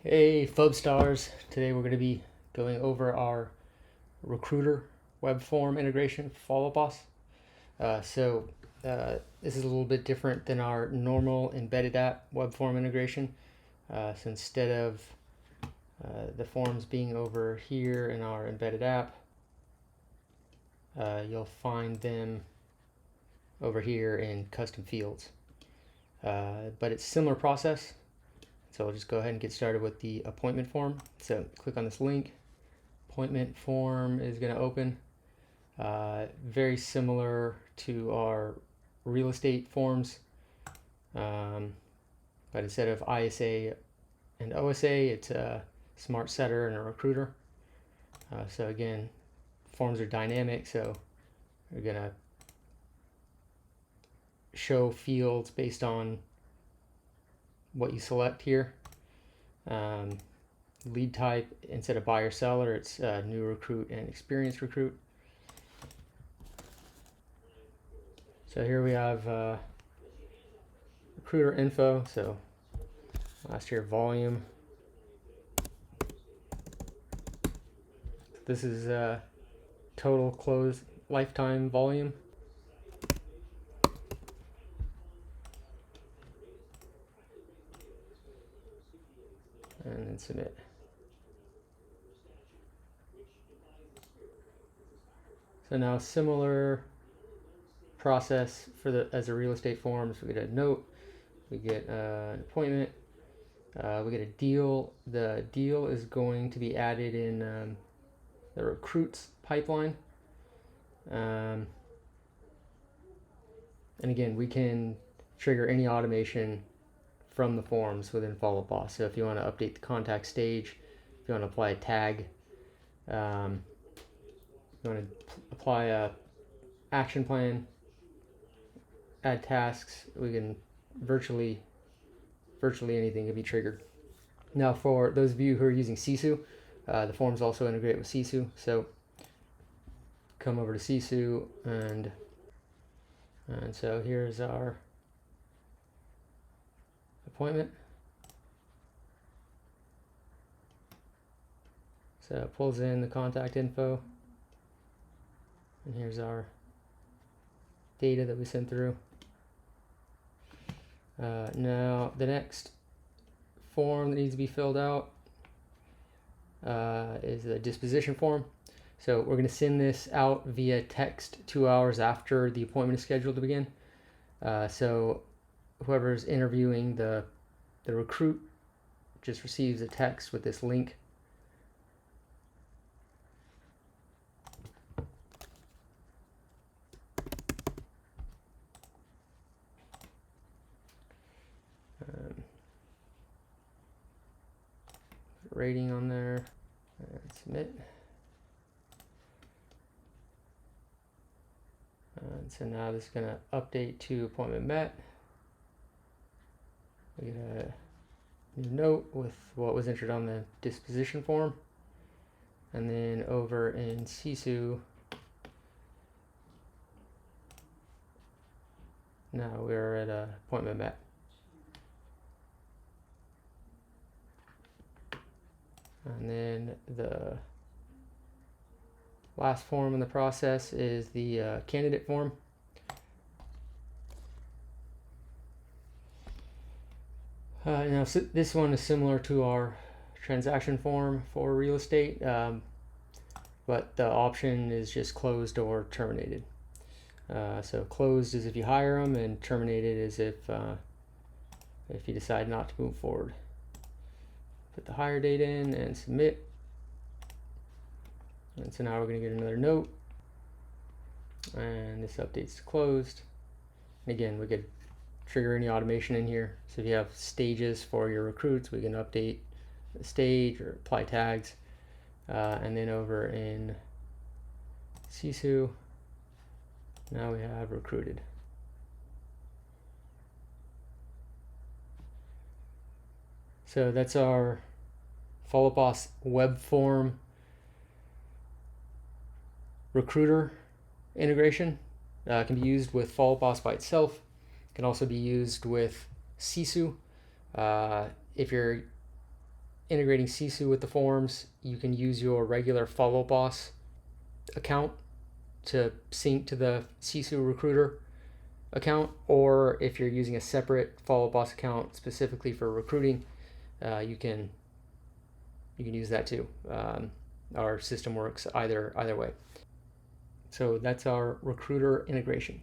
Hey FUB stars, today we're going to be going over our recruiter web form integration for Follow Boss. This is a little bit different than our normal embedded app web form integration. So instead of the forms being over here in our embedded app, you'll find them over here in custom fields. But it's a similar process. So I'll just go ahead and get started with the appointment form. So click on this link. Appointment form is going to open. Very similar to our real estate forms. But instead of ISA and OSA, it's a smart setter and a recruiter. So again, forms are dynamic. So we're going to show fields based on what you select here. Lead type, instead of buyer seller, it's new recruit and experienced recruit. So here we have recruiter info. So last year volume. This is total closed lifetime volume. And then submit. So now similar process for as a real estate forms. We get a note, we get an appointment, we get a deal. The deal is going to be added in the recruits pipeline. And again, we can trigger any automation from the forms within Follow Boss. So if you want to update the contact stage, if you want to apply a tag, you want to apply a action plan, add tasks, we can virtually anything can be triggered. Now for those of you who are using Sisu, the forms also integrate with Sisu. So come over to Sisu and so here's our appointment. So it pulls in the contact info, and here's our data that we sent through. Now the next form that needs to be filled out is the disposition form. So we're going to send this out via text 2 hours after the appointment is scheduled to begin. So whoever's interviewing the recruit just receives a text with this link. Rating on there and submit. And so now this is going to update to appointment met. We get a new note with what was entered on the disposition form. And then over in Sisu, now we're at appointment met. And then the last form in the process is the candidate form. Now so this one is similar to our transaction form for real estate, but the option is just closed or terminated. So closed is if you hire them, and terminated is if you decide not to move forward. Put the hire date in and submit. And so now we're going to get another note, and this updates to closed. And again, we could trigger any automation in here. So if you have stages for your recruits, we can update the stage or apply tags. And then over in Sisu, now we have recruited. So that's our Follow Boss web form recruiter integration. It can be used with Follow Boss by itself. It can also be used with Sisu. If you're integrating Sisu with the forms, you can use your regular Follow Boss account to sync to the Sisu Recruiter account, or if you're using a separate Follow Boss account specifically for recruiting, you can use that too. Our system works either way. So that's our recruiter integration.